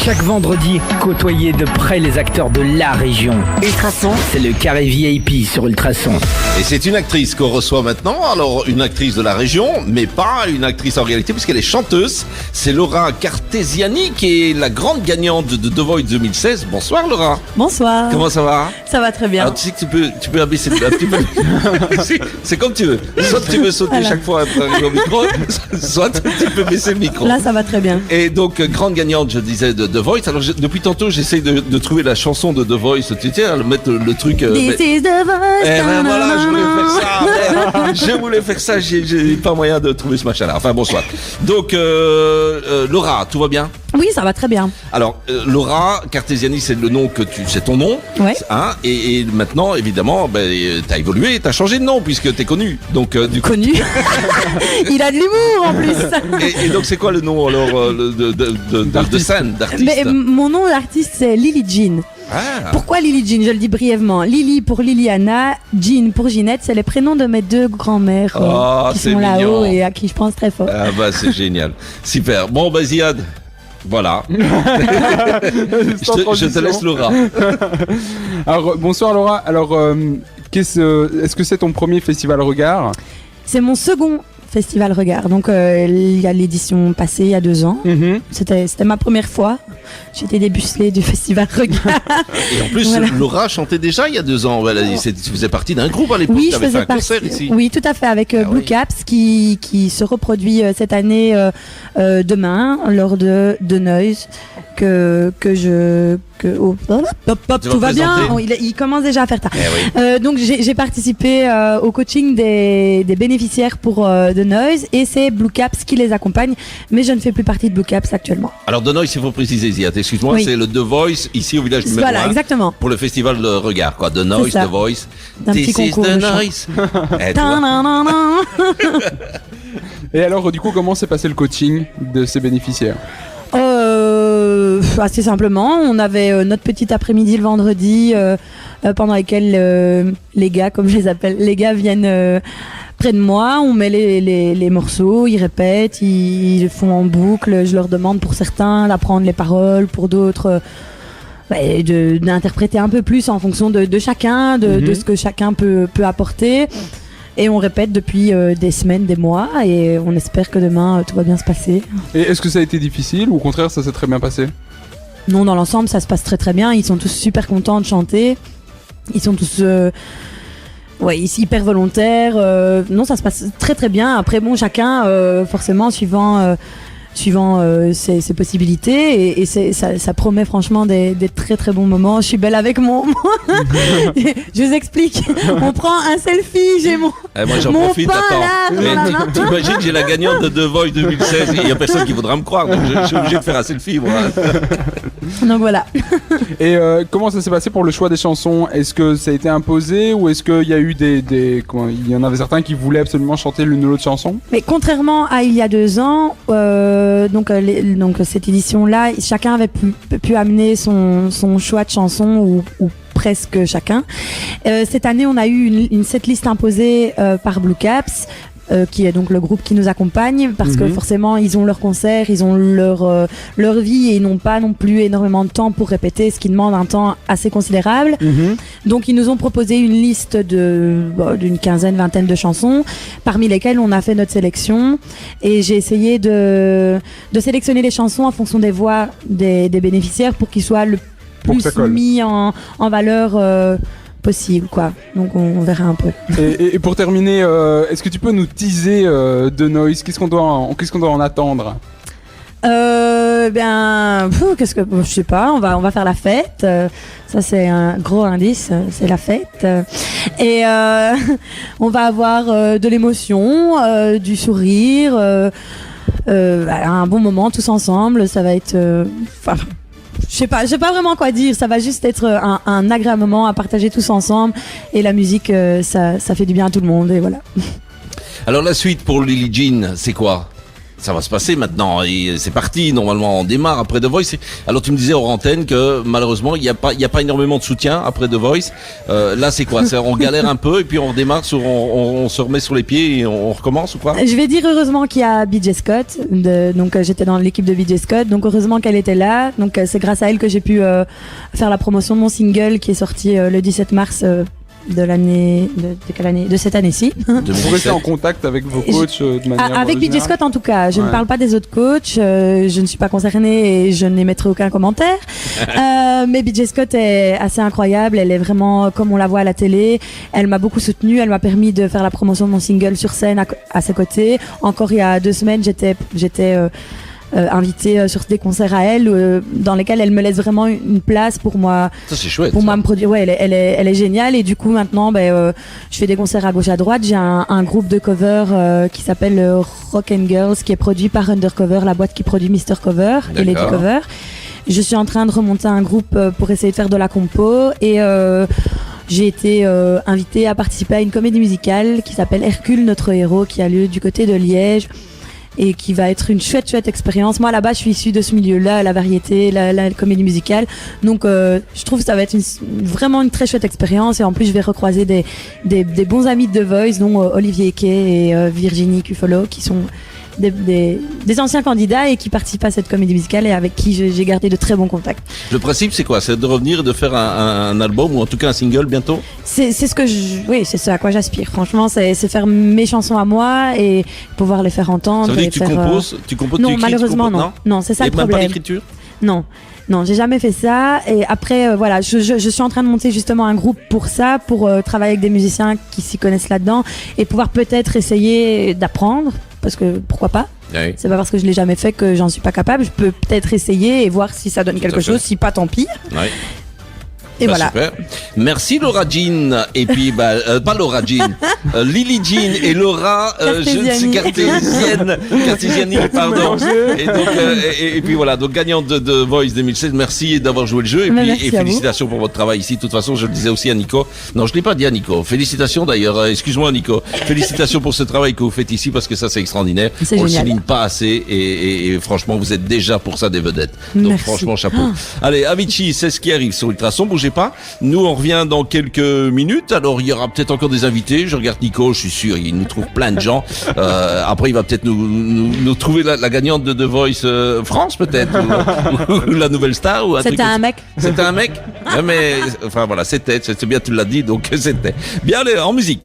Chaque vendredi, côtoyez de près les acteurs de la région. Ultrason, C'est le carré VIP sur Ultrason. Et c'est une actrice qu'on reçoit maintenant, alors une actrice de la région, mais pas une actrice en réalité puisqu'elle est chanteuse. C'est Laura Cartesiani qui est la grande gagnante de The Voice 2016. Bonsoir Laura. Bonsoir. Comment ça va? Ça va très bien. Alors tu sais que tu peux abaisser un petit peu. C'est comme tu veux. Soit tu veux sauter Voilà. chaque fois après au micro, soit tu peux baisser le micro. Là, ça va très bien. Et donc, grande gagnante, je disais, de The Voice. Alors, depuis tantôt, j'essaie de trouver la chanson de The Voice. Tu sais, mettre le truc... This is the voice. Eh ben voilà, je voulais faire ça. Merde. Je voulais faire ça, j'ai pas moyen de trouver ce machin-là. Enfin, bonsoir. Donc, Laura, tout va bien? Oui, ça va très bien. Alors, Laura Cartesiani, c'est le nom c'est ton nom. Ouais. Hein, et maintenant, évidemment, t'as évolué, t'as changé de nom puisque t'es connu. Donc, du coup. Connu. Il a de l'humour en plus. Et donc, c'est quoi le nom alors de scène, d'artiste? Mais mon nom d'artiste, c'est Lily Jean. Ah. Pourquoi Lily Jean? Je le dis brièvement. Lily pour Liliana, Jean pour Ginette. C'est les prénoms de mes deux grands-mères Oh, qui c'est sont là-haut mignon. et à qui je pense très fort. Ah bah c'est génial. Super. Bon bah Ziad, voilà. Je te laisse Laura. Alors, bonsoir Laura. Alors, est-ce que c'est ton premier festival Regard? C'est mon second festival Regard. Donc, il y a l'édition passée il y a 2 ans. C'était ma première fois. J'étais débucelée du festival Regard. Et en plus, Voilà. Laura chantait déjà il y a 2 ans. Tu faisais partie d'un groupe à l'époque. Oui, tu je avais fait faisais un concert ici. Oui, tout à fait, avec Ah Blue oui. Caps qui se reproduit cette année demain lors de Noise Tu tout vas va bien. présenter. Il commence déjà à faire tard. Eh oui. Donc j'ai participé au coaching des bénéficiaires pour The Noise et c'est Blue Caps qui les accompagne, mais je ne fais plus partie de Blue Caps actuellement. Alors The Noise, il faut préciser Ziad, excuse-moi, Oui. c'est le The Voice ici au village numéro Voilà, 1 exactement. pour le festival de Regard quoi. The Noise, ça. The Voice. D'un petit This is concours the de chant. noise. Eh, tu vois. Ta-na-na-na. Et alors, du coup, comment s'est passé le coaching de ces bénéficiaires? Assez simplement, on avait notre petit après-midi le vendredi pendant lequel les gars, comme je les appelle, les gars viennent près de moi, on met les morceaux, ils répètent, ils le font en boucle, je leur demande pour certains d'apprendre les paroles, pour d'autres d'interpréter un peu plus en fonction de chacun, de ce que chacun peut apporter. Et on répète depuis des semaines, des mois, et on espère que demain tout va bien se passer. Et est-ce que ça a été difficile ou au contraire, ça s'est très bien passé? Non, dans l'ensemble, ça se passe très très bien. Ils sont tous super contents de chanter. Ils sont tous hyper volontaires. Non, ça se passe très très bien. Après, bon, chacun, forcément, suivant ses possibilités. Et ça promet franchement des très très bons moments. Je suis belle avec mon... Je vous explique. On prend un selfie. J'ai mon... Eh, moi j'en Mon profite, pain, attends. là, Mais dans la main. t'imagines, j'ai la gagnante de The Voice 2016 et il n'y a personne qui voudra me croire, donc je suis obligé de faire un selfie moi. Donc voilà. Et comment ça s'est passé pour le choix des chansons? Est-ce que ça a été imposé ou est-ce qu'il y a eu il y en avait certains qui voulaient absolument chanter l'une ou l'autre chanson? Mais contrairement à il y a 2 ans, donc cette édition-là, chacun avait pu amener son choix de chanson ou presque chacun. Cette année, on a eu une setlist imposée par Blue Caps. Qui est donc le groupe qui nous accompagne parce que forcément ils ont leur concert, ils ont leur vie et ils n'ont pas non plus énormément de temps pour répéter, ce qui demande un temps assez considérable. Donc ils nous ont proposé une liste d'une quinzaine, vingtaine de chansons parmi lesquelles on a fait notre sélection et j'ai essayé de sélectionner les chansons en fonction des voix des bénéficiaires pour qu'ils soient le Pour que plus ça colle. mis en valeur possible quoi. Donc on verra un peu. Et pour terminer, est-ce que tu peux nous teaser The Noise? Qu'est-ce qu'on doit en attendre? Je sais pas, on va faire la fête. Ça c'est un gros indice, c'est la fête. Et on va avoir de l'émotion, du sourire, un bon moment tous ensemble. Ça va être, je sais pas vraiment quoi dire. Ça va juste être un agréable moment à partager tous ensemble. Et la musique, ça fait du bien à tout le monde. Et voilà. Alors la suite pour Lily Jean, c'est quoi? ça va se passer maintenant. Et c'est parti. Normalement, on démarre après The Voice. Alors, tu me disais hors antenne que malheureusement, il y a pas énormément de soutien après The Voice. Là, c'est quoi? On galère un peu et puis on redémarre on se remet sur les pieds et on recommence ou quoi? Je vais dire heureusement qu'il y a BJ Scott. Donc j'étais dans l'équipe de BJ Scott. Donc heureusement qu'elle était là. Donc c'est grâce à elle que j'ai pu faire la promotion de mon single qui est sorti le 17 mars. De l'année de quelle année, de cette année-ci. Vous restez en contact avec vos coachs de manière avec BJ générale? Scott en tout cas. Je ne parle pas des autres coachs. Je ne suis pas concernée et je n'émettrai aucun commentaire. Mais BJ Scott est assez incroyable. Elle est vraiment comme on la voit à la télé. Elle m'a beaucoup soutenue. Elle m'a permis de faire la promotion de mon single sur scène à ses côtés. Encore il y a 2 semaines, j'étais invitée sur des concerts à elle dans lesquels elle me laisse vraiment une place pour moi. Ça c'est chouette. Pour moi me produire. Ouais, elle est géniale et du coup maintenant je fais des concerts à gauche à droite. J'ai un groupe de cover qui s'appelle Rock and Girls qui est produit par Undercover, la boîte qui produit Mr Cover et Lady Cover. Je suis en train de remonter un groupe pour essayer de faire de la compo et j'ai été invitée à participer à une comédie musicale qui s'appelle Hercule notre héros qui a lieu du côté de Liège. Et qui va être une chouette expérience. Moi, là-bas, je suis issue de ce milieu-là, la variété, la comédie musicale. Donc, je trouve que ça va être vraiment une très chouette expérience. Et en plus, je vais recroiser des bons amis de The Voice, dont Olivier Kay et Virginie Cufolo, qui sont des anciens candidats et qui participent à cette comédie musicale et avec qui j'ai gardé de très bons contacts. Le principe, c'est quoi? C'est de revenir et de faire un album ou en tout cas un single bientôt? C'est c'est ce à quoi j'aspire. Franchement, c'est faire mes chansons à moi et pouvoir les faire entendre. Ça veut dire que tu composes, non, tu écris, malheureusement, non. Non, c'est ça le problème. Même pas l'écriture? Non. Non, j'ai jamais fait ça. Et après, voilà, je suis en train de monter justement un groupe pour ça, pour travailler avec des musiciens qui s'y connaissent là-dedans et pouvoir peut-être essayer d'apprendre. Parce que pourquoi pas? Oui. C'est pas parce que je l'ai jamais fait que j'en suis pas capable. Je peux peut-être essayer et voir si ça donne quelque chose. Si pas, tant pis. Oui. Et voilà. Super. Merci Laura Jean. Et puis, pas Laura Jean, Lily Jean et Laura, Cartésiani, pardon. Et donc, et puis voilà, donc gagnante de Voice 2016. Merci d'avoir joué le jeu. Et puis, et félicitations pour votre travail ici. De toute façon, je le disais aussi à Nico. Non, je l'ai pas dit à Nico. Félicitations d'ailleurs. Excuse-moi, Nico. Félicitations pour ce travail que vous faites ici parce que ça, c'est extraordinaire. On le souligne pas assez et franchement, vous êtes déjà pour ça des vedettes. Donc, franchement, chapeau. Allez, Avicii, c'est ce qui arrive sur Ultrason. Bougez pas. Nous, on revient dans quelques minutes. Alors, il y aura peut-être encore des invités. Je regarde Nico, je suis sûr, il nous trouve plein de gens. Après, il va peut-être nous trouver la gagnante de The Voice France, peut-être, ou la nouvelle star. C'était un mec. C'était un mec. Mais, enfin voilà, c'était bien, tu l'as dit, donc c'était. Bien, allez, en musique.